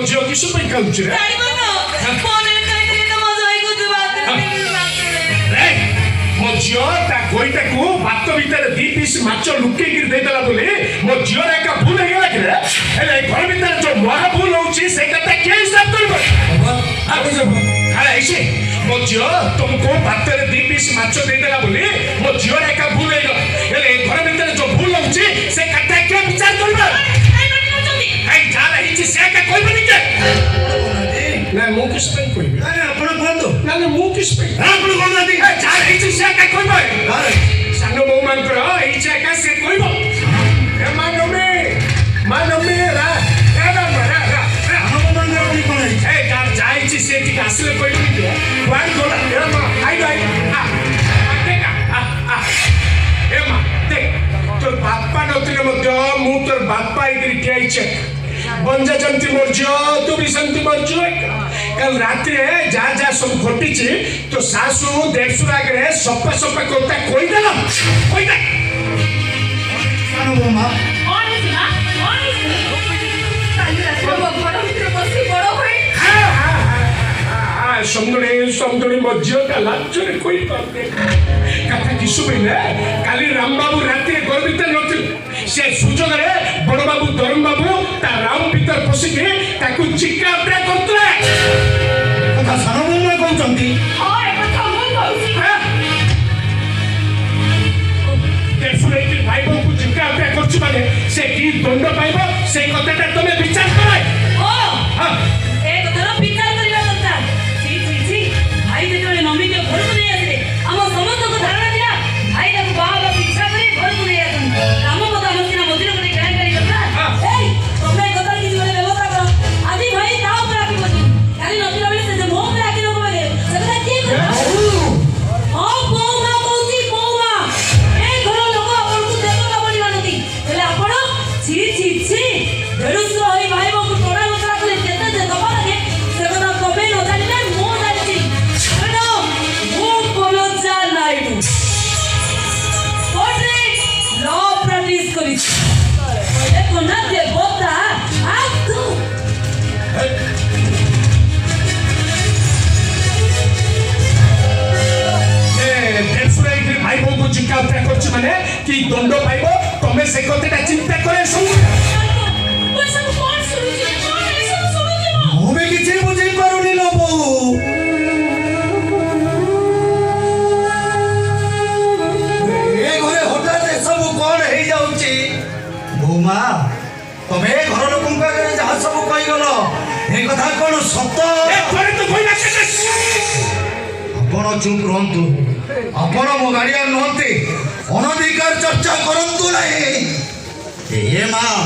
झील किस खाऊे मो झील गोईटा को भात भितर 2 पीस माछ लुके देदेला बोली मो झील एक भूल हो गला कि घर भीतर जो महाभूल होची से कथा के हिसाब करबो ऐसे मो झील तुमको भात 2 पीस माछ देदेला बोली मो झील एक भूल हो गला घर भीतर जो भूल होची से कथा के विचार करबो आई जाला हिची से का कोई बनी के ना मु किस पे कोई अरे आपण कोंदो ना मु किस पे आपण कोंदो दी जाला हिची से का कोई बो सानो बो मान करो हिची का से कोई बो ए मानो में रा एदा मरा हम मान नी कोन ए कार जाईची से ती आसले कोई बनी के वान गोला ए मा आई गई ए मा देख तोर बाप्पा नथिले मध्य मु तोर बाप्पा इकरी टियाइछे बंजा जंती मरजो तू भी संती मरजो कल रात्रि जा जा सब घटी तो सासू देशुर आगे सफा सफा कोता कोई देला कोई दे सानो बोमा कौन है ना काली रात को घर भीतर बसी बड़ो होई हां समदड़ी मज्जो का लाचरे कोई पाते कथा किसु बेले काली राम बाबू रात्रि घर भीतर नथिल से सुजोग रे बड़ बाबू धर्म बाबू ता राम भीतर पसी के ताकू चिक्का उठा करतले कथा सानो बोमा कोन चंती हां ए कथा मु कहू देशुरे के भाई बाबू को चिक्का उठा करछ माने से की दंड पाइबो से कथाटा तमे विचार करे ओ हां ए कथार विचार करिया दरकार जी भाई जेतले मम्मी के घर को ले आसे हम समस्त को धारणा दिया भाई का बाबा इच्छा करे घर को ले आसन राम पदा मसिना मदिर को गाय करी करता ए तुमने कथा की जोरे व्यवस्था करो आदि भाई ता ऊपर आके बजी खाली नदिर बेले से मोह में आके लोग बोले सबटा की कर हां पौमा कोची पौमा ए घर लोग आपन को देखला बनी मानती हेले आपण छी देरुस होई भाई बाबू तोड़ा उतरा करे जेते जे दबा लगे से कथा कबे न जानिले मो जानिची हेलो मो कोनो जा नाइडू कोट्रे लॉ प्रैक्टिस करी देखो ना दे बोता आतु भाई बाबू चिंता करछ माने कि दंड पाइबो तमे से कतेटा चिंता करे सब मुबे किछि बुझै पारुनी लो बो ए घरे हठात सब कोन हे जाउची भूमा तमे घर लोकन का जहा सब कहि गलो ए कथा कोन सत्य ए थोड़े तो कोई ना आपण चुप रहंतु आपण मो गाड़िया नहते अनधिकार चर्चा करंतु नहीं ए मां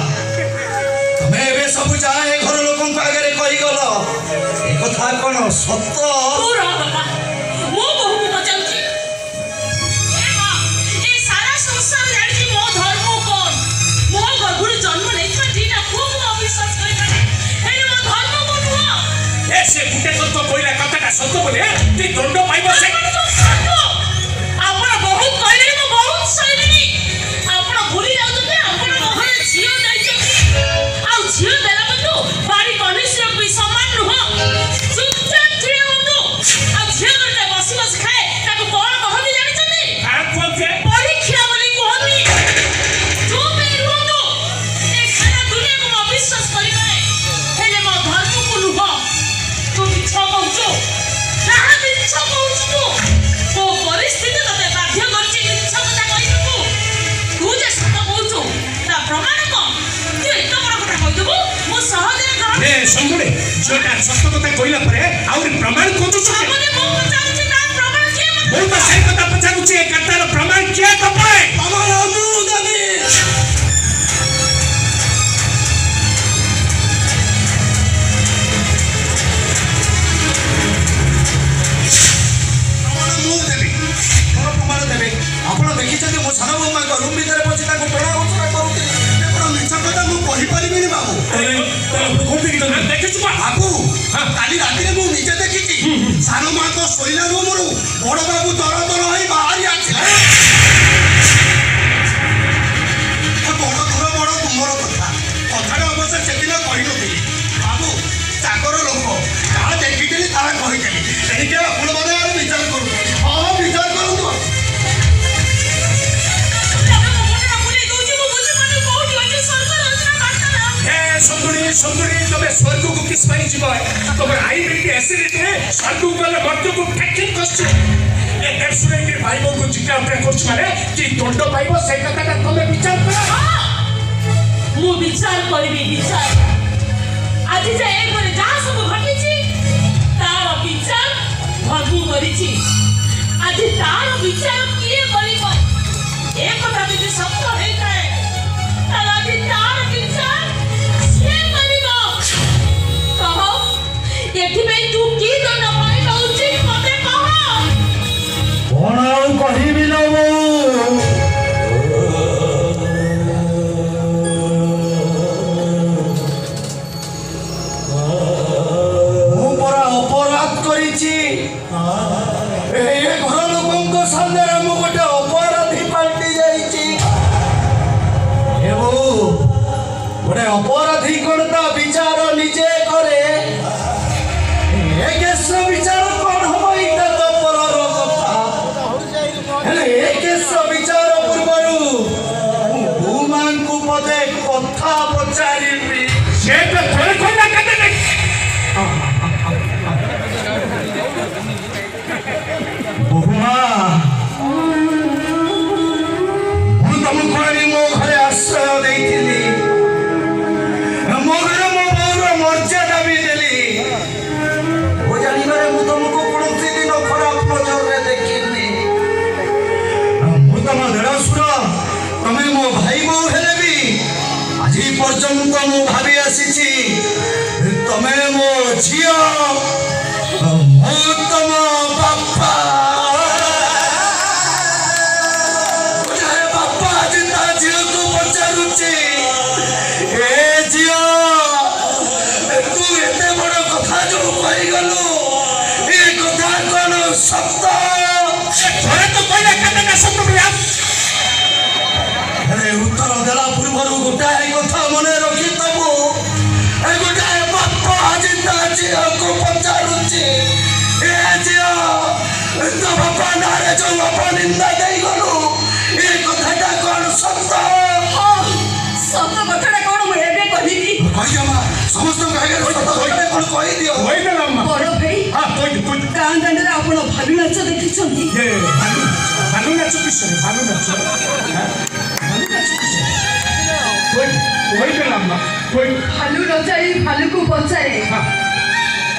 तमे एबे सब जाए घर लोकन का आगे कहि गलो ए कथा कोन सत्य पूरा बाबा मो बहु को बचाउची ए मां ए सारा संसार जानि मो धर्म कोन मो गर्भुर जन्म नै छटीना खूब अविश्वास करि करे ए मो धर्म कोन हुआ ए से गुटे तो कोइला कथाटा सत्य बोले ती दंड पाइबो से संगरे जोटा सत्य कथा कइला परे आउर प्रमाण कोतो हमने मो पचाउची ता प्रमाण के मत बोल सही कथा पचाउची ए कथार प्रमाण के कपाय प्रमाण हमु दबी प्रमाण देबे आपण देखि छथि मो सानो बोमा को रूम भीतर बछि ताको प्रणाम उचरा करूती देखो मिछ कथा मु कहि परिबिनी बाबू बाबू काली राति मु निजे देखी सानो मां तो सोइला रूम रु बड़ बाबू दर दर होई बाहरी आछिला बड़ घर बड़ तुमर कथा कथा अवश्य सेदिन कहि नथि बाबू भाई बोल को जिक्का उठा करछ माने कि दंड पाइबो से कथाटा तमे विचार कर मु विचार करबी विचार आज जे ए करे जा सब घटिछि तार विचार भगु करिछि आज तार विचार किए करिबो ए कथा बिति सत्य हे जाय तार आज तार विचार से करिबो कह एथि में तू की दंड पाइबो उचित मते कह कौन आउ कहिबि न मु परा अपराध करिछि ए घर लोकंक सामने मु गोटे अपराधी पाल्टी जाइछि एबो गोटे अपराधी कोनता विचार निजे करे ए केस विचार कोन हो इता तो परर कथा हेले ए केस विचार पूर्वरु भूमान को पदे कथा पचारिबी से तो थोड़े कोना कते दे बहुमा मु तुमको मो घरे आश्रय देइथिली मो घरे मो बौर मर्यादा भी देली ओ जानिबारे मु तुमको कोनसी दिन खराब नजर रे देखिनी मु तुम देड़सुर तमे मो भाई बो हेले भी आज पर्यंत मु भाबी आसीछि तमे मो झियो मु तुम बापा उत्तर देला पूर्वर गोटाए कथा मन रखी तबु गोटाए बाप आज झील को पचारुची ए झील तो बापा नारे जो अपनिंदा दे गलु ए कथाटा कोन सत्य सत्य कथाटा कोन मु एबे कहिबी कहिमा समस्त कहे सत्य कथाटा कोन कहि दियो होई देला अम्मा बड़ भाई हां कोइ गां दांडरे आपण भालू नाच देखिछंती ये भालू नाच किसरे भालू नाच भालू नाच किसरे कोइ देला अम्मा कोइ भालू नचाई भालू को पचारे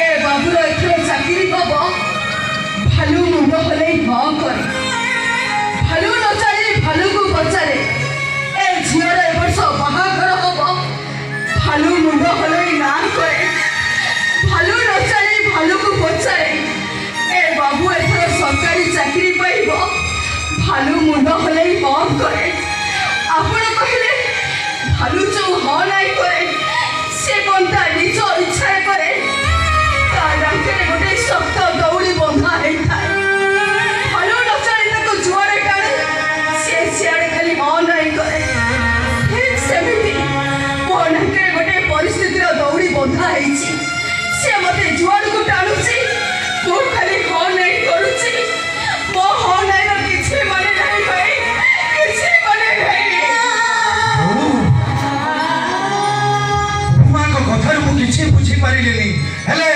ए बाबूर एथरो चाकरी हब भालू मुंड हले हाँ करे भालू नचाई भालू को पचारे ए झियर ए वर्ष बाहाघर हब भालू मुंड हले ना करे भालू नचाई भालू को पचारे ए बाबू एथरो सरकारी चाकरी पाइब भालू मुंड हले हाँ करे आपण कहले भालू जो हाँ नाई करे से कोनता निज इच्छा करे डाक्टर गोटे शक्त दौड़ी बंधा होता भालू नचाई ताको जुआरे टाणे से सियाड़े खाली हाँ नाई करे ठीक सेमिति मो डाक्टर गोटे परिस्थिति दौड़ी बंधा होइछि से मते जुआड़ को टाणुछि मो खाली हाँ नाई करूछि मो हाँ नाई र किछि माने नाही भाई किछि माने नाही कथार मु किछि बुझी पारिलेनी हेले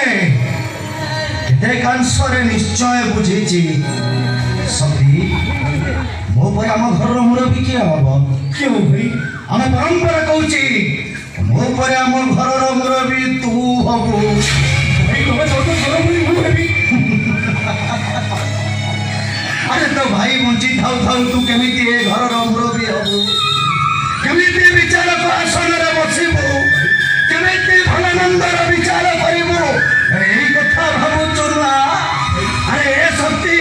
देखांशरे निश्चय बुझीछि सती मो पर हम घर मुरबी के हबो क्यों भाई हम परंपरा कहूछि मो पर हम घर मुरबी तू हबो भाई तमे तो घर मुरबी मु हेबी अरे तो भाई मुंची थाउ थाउ तू केमिति ए घर मुरबी हबो केमिति विचार को आसन रे बसिबो केमिति भलानंदर विचार करिबो एई कथा भाबुछु ना अरे ए शक्ति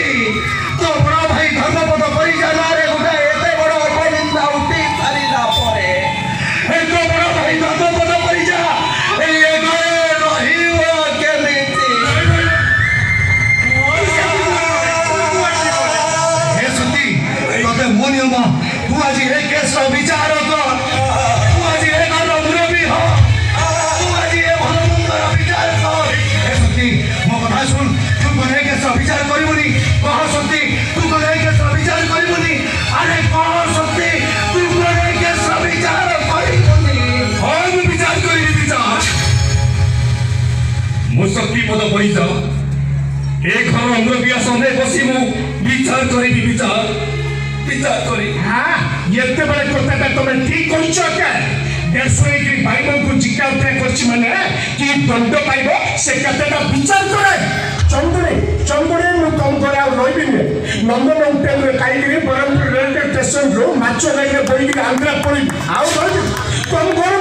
तो बड़ा भाई धर्मपद परिजाना रे गोटा एते बड़ अपनिंदा उठी पारिला परे ए तो बड़ा भाई धर्मपद परिजा ए घरे रहिबो केमिति ए शक्ति तोते मोनियम तू आज ए केस विचार कर तू आज ए घर मुरबी हो सुन तू कहे के विचार करिबनी कह सती तू कहे के विचार करिबनी अरे कह सती तू कहे के विचार करिबनी और मैं विचार करी विचार मो शक्ति पद पड़ी जाओ एक घर अमृत बिया संदे बसी বিচার করিবি বিচার করি হ্যাঁ এতে বড় কথাটা তুমি ঠিক করছো কে দেড়শোটি ভাই বোনকে জিজ্ঞা উঠা করছি মানে কি দণ্ড পাইব সে কথাটা বিচার করে চন্দনে ମୁଁ ତମ ଘରେ ଆଉ ରହିବିନି ନନ୍ଦନ ହୋଟେଲରେ ଖାଇକିରି ବ୍ରହ୍ମପୁର ରେଲୱେ ଷ୍ଟେସନରୁ ମାଛ ଖାଇକିରି ବୋଇକିରି ଆନ୍ଧ୍ରା ପଳେଇବି ଆଉ ରହିବି ତମ ଘରେ